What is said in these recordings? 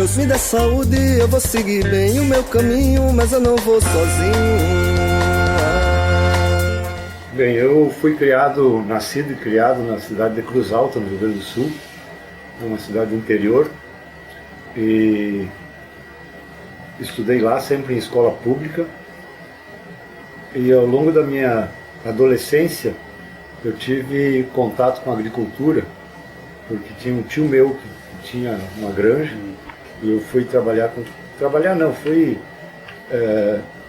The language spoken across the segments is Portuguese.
Deus me dê saúde, eu vou seguir bem o meu caminho, mas eu não vou sozinho. Bem, eu fui nascido e criado na cidade de Cruz Alta, no Rio Grande do Sul, uma cidade do interior, e estudei lá sempre em escola pública. E ao longo da minha adolescência eu tive contato com a agricultura, porque tinha um tio meu que tinha uma granja, e eu fui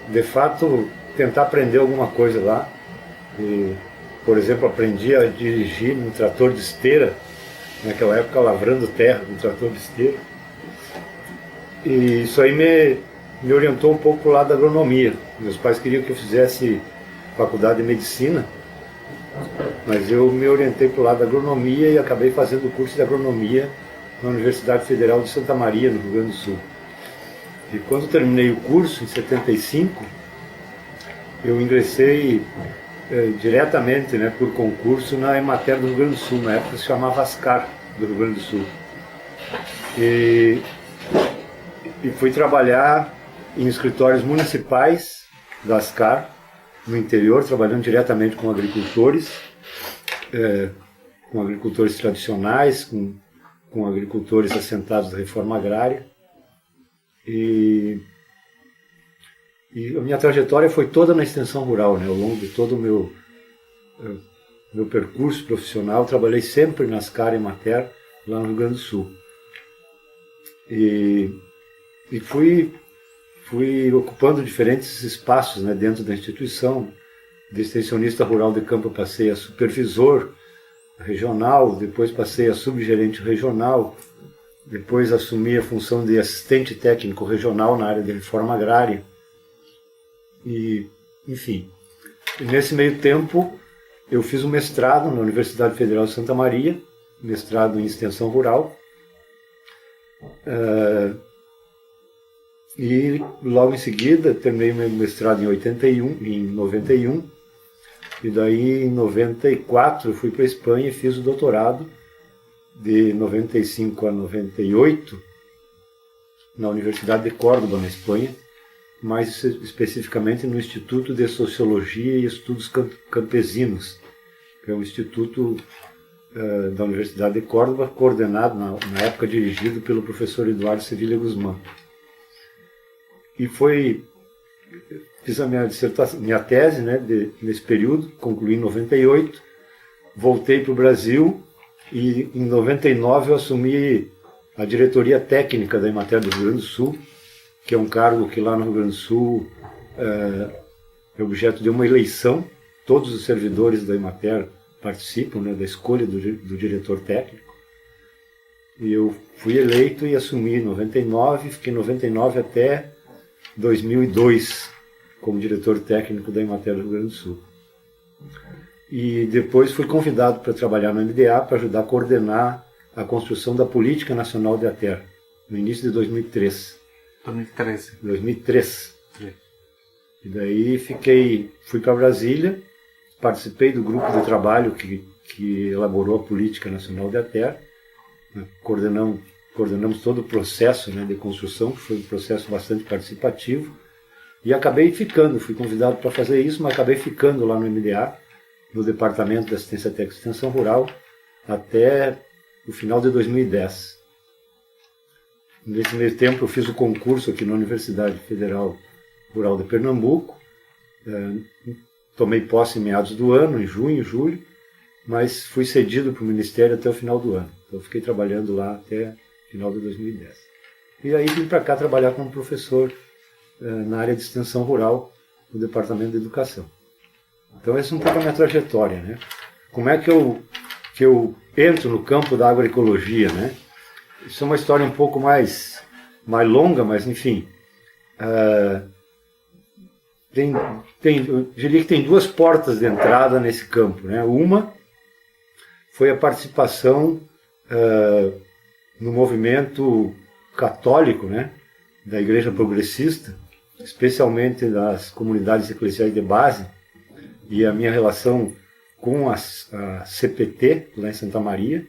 de fato tentar aprender alguma coisa lá. E, por exemplo, aprendi a dirigir num trator de esteira, naquela época lavrando terra com trator de esteira. E isso aí me orientou um pouco para o lado da agronomia. Meus pais queriam que eu fizesse faculdade de medicina, mas eu me orientei para o lado da agronomia e acabei fazendo o curso de agronomia na Universidade Federal de Santa Maria, no Rio Grande do Sul. E quando terminei o curso, em 75, eu ingressei diretamente, por concurso, na Emater do Rio Grande do Sul. Na época se chamava Ascar do Rio Grande do Sul. E fui trabalhar em escritórios municipais da Ascar, no interior, trabalhando diretamente com agricultores tradicionais, com agricultores assentados da reforma agrária. E a minha trajetória foi toda na extensão rural, ao longo de todo o meu percurso profissional. Trabalhei sempre na Ascar e Emater, lá no Rio Grande do Sul. E fui ocupando diferentes espaços dentro da instituição. De extensionista rural de campo eu passei a supervisor regional, depois passei a subgerente regional, depois assumi a função de assistente técnico regional na área de reforma agrária. E, enfim, nesse meio tempo eu fiz um mestrado na Universidade Federal de Santa Maria, mestrado em extensão rural, e logo em seguida terminei meu mestrado em 91, e daí em 94 eu fui para a Espanha e fiz o doutorado de 95 a 98 na Universidade de Córdoba, na Espanha, mais especificamente no Instituto de Sociologia e Estudos Campesinos, que é um instituto da Universidade de Córdoba, coordenado, na época dirigido pelo professor Eduardo Sevilla Guzmán. E fiz a minha tese nesse período, concluí em 98, voltei para o Brasil e em 99 eu assumi a diretoria técnica da Emater do Rio Grande do Sul, que é um cargo que lá no Rio Grande do Sul é objeto de uma eleição. Todos os servidores da Emater participam da escolha do diretor técnico. E eu fui eleito e assumi em 99, fiquei em 99 até 2002 como diretor técnico da Emater do Rio Grande do Sul. E depois fui convidado para trabalhar no MDA para ajudar a coordenar a construção da Política Nacional da Terra, no início de 2003. 2003. E daí fui para Brasília, participei do grupo de trabalho que elaborou a Política Nacional da Terra, coordenamos todo o processo de construção, que foi um processo bastante participativo, e fui convidado para fazer isso, mas acabei ficando lá no MDA, no Departamento de Assistência Técnica e Extensão Rural, até o final de 2010. Nesse meio tempo eu fiz o concurso aqui na Universidade Federal Rural de Pernambuco, tomei posse em meados do ano, em junho, julho, mas fui cedido para o Ministério até o final do ano. Então fiquei trabalhando lá até o final de 2010. E aí vim para cá trabalhar como professor na área de extensão rural do Departamento de Educação. Então essa é um pouco a minha trajetória. Como é que eu entro no campo da agroecologia, Isso é uma história um pouco mais longa, mas enfim. Eu diria que tem duas portas de entrada nesse campo. Uma foi a participação no movimento católico, da Igreja Progressista, especialmente das comunidades eclesiais de base, e a minha relação com a CPT, lá em Santa Maria.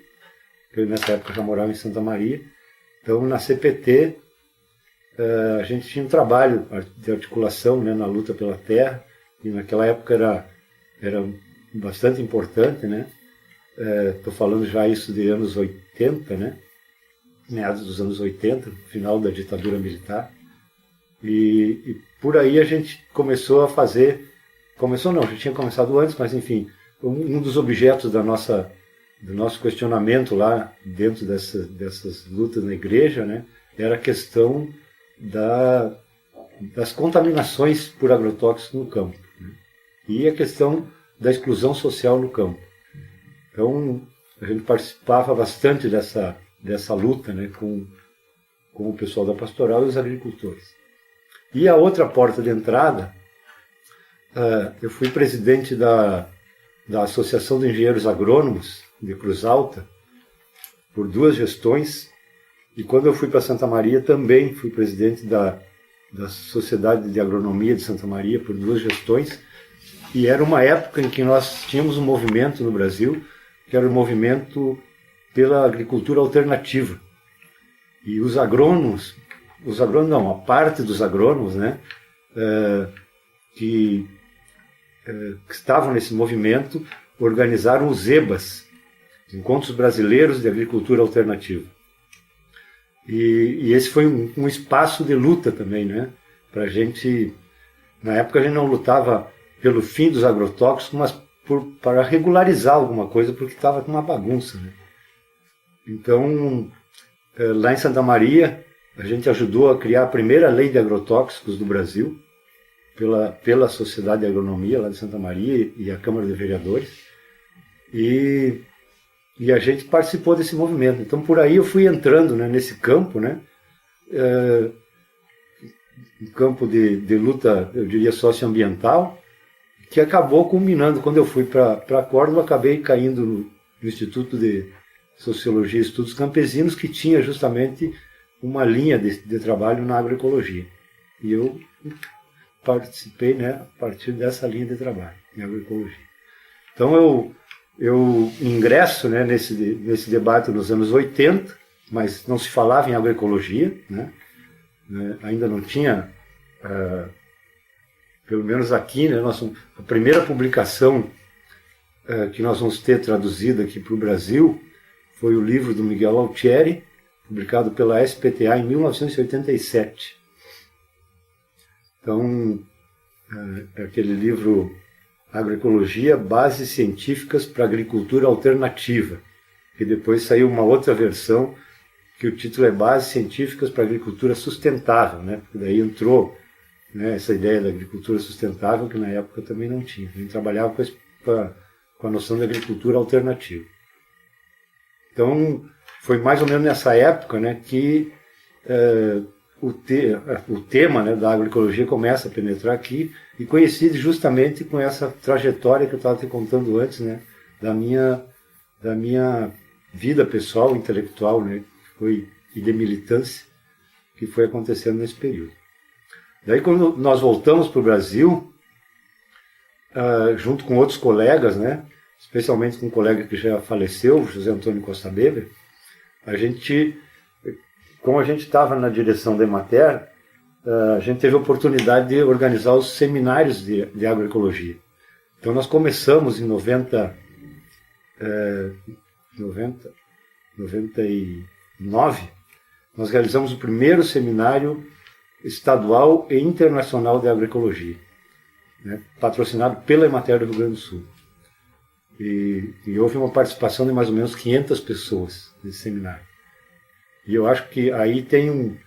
Eu nessa época já morava em Santa Maria, Então, na CPT, a gente tinha um trabalho de articulação, né, na luta pela terra, e naquela época era bastante importante, né? Estou falando já isso de anos 80, né? Meados dos anos 80, final da ditadura militar. E por aí a gente começou a fazer... Começou não, já tinha começado antes, mas enfim, um dos objetos do nosso questionamento lá dentro dessas lutas na igreja, né, era a questão das contaminações por agrotóxicos no campo, né, e a questão da exclusão social no campo. Então, a gente participava bastante dessa luta, né, com o pessoal da pastoral e os agricultores. E a outra porta de entrada, eu fui presidente da Associação de Engenheiros Agrônomos de Cruz Alta por 2 gestões, e quando eu fui para Santa Maria também fui presidente da Sociedade de Agronomia de Santa Maria por 2 gestões, e era uma época em que nós tínhamos um movimento no Brasil, que era o movimento pela agricultura alternativa. E os agrônomos não, a parte dos agrônomos, né, que estavam nesse movimento, organizaram os EBAs, Encontros Brasileiros de Agricultura Alternativa. E esse foi um espaço de luta também, né? Pra gente, na época a gente não lutava pelo fim dos agrotóxicos, mas para regularizar alguma coisa, porque estava uma bagunça, né? Então, lá em Santa Maria, a gente ajudou a criar a primeira lei de agrotóxicos do Brasil, pela Sociedade de Agronomia lá de Santa Maria e a Câmara de Vereadores, e a gente participou desse movimento. Então, por aí eu fui entrando, né, nesse campo, né, um campo de luta, eu diria, socioambiental, que acabou culminando. Quando eu fui para Córdoba, acabei caindo no Instituto de Sociologia e Estudos Campesinos, que tinha justamente uma linha de trabalho na agroecologia. E eu participei, né, a partir dessa linha de trabalho em agroecologia. Então eu ingresso, né, nesse debate nos anos 80, mas não se falava em agroecologia, né, ainda não tinha, pelo menos aqui, né, a primeira publicação que nós vamos ter traduzida aqui para o Brasil foi o livro do Miguel Altieri, publicado pela SPTA em 1987. Então, aquele livro Agroecologia, Bases Científicas para a Agricultura Alternativa, que depois saiu uma outra versão, que o título é Bases Científicas para a Agricultura Sustentável, né? Porque daí entrou, né, essa ideia da agricultura sustentável, que na época também não tinha. A gente trabalhava com a noção de agricultura alternativa. Então, foi mais ou menos nessa época, né, que o tema, né, da agroecologia começa a penetrar aqui, e coincide justamente com essa trajetória que eu estava te contando antes, né, da minha vida pessoal, intelectual, né, e de militância, que foi acontecendo nesse período. Daí, quando nós voltamos para o Brasil, junto com outros colegas, né, especialmente com um colega que já faleceu, José Antônio Costa Weber, como a gente estava na direção da Emater, a gente teve a oportunidade de organizar os seminários de agroecologia. Então nós começamos em 99, nós realizamos o primeiro seminário estadual e internacional de agroecologia, né, patrocinado pela Emater do Rio Grande do Sul. E houve uma participação de mais ou menos 500 pessoas nesse seminário. E eu acho que aí tem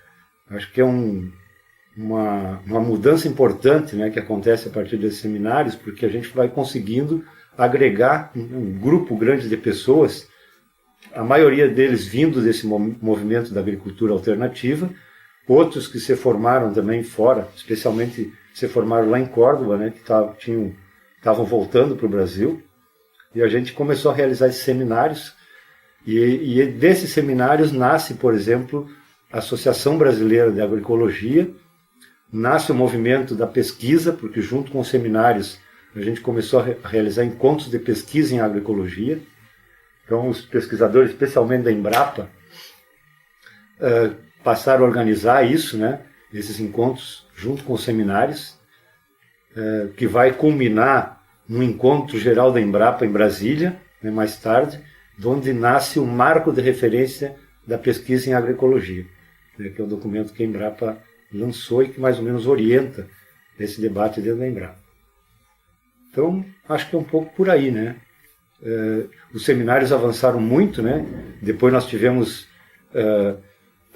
uma mudança importante, né, que acontece a partir desses seminários, porque a gente vai conseguindo agregar um grupo grande de pessoas, a maioria deles vindo desse movimento da agricultura alternativa, outros que se formaram também fora, especialmente se formaram lá em Córdoba, né, que estavam voltando para o Brasil, e a gente começou a realizar esses seminários, e desses seminários nasce, por exemplo, a Associação Brasileira de Agroecologia, nasce o movimento da pesquisa, porque junto com os seminários a gente começou a realizar encontros de pesquisa em agroecologia. Então os pesquisadores, especialmente da Embrapa, passaram a organizar isso, né, esses encontros junto com os seminários, que vai culminar no encontro geral da Embrapa em Brasília, né, mais tarde, onde nasce o marco de referência da pesquisa em agroecologia, né, que é o documento que a Embrapa lançou e que mais ou menos orienta esse debate dentro da Embrapa. Então, acho que é um pouco por aí, né? Os seminários avançaram muito, né? Depois nós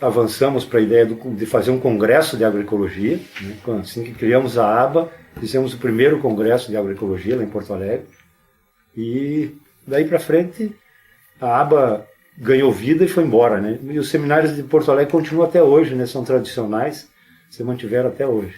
avançamos para a ideia de fazer um congresso de agroecologia, né? Assim que criamos a aba, fizemos o primeiro congresso de agroecologia lá em Porto Alegre, e daí para frente a aba ganhou vida e foi embora, né? E os seminários de Porto Alegre continuam até hoje, né? São tradicionais, se mantiveram até hoje.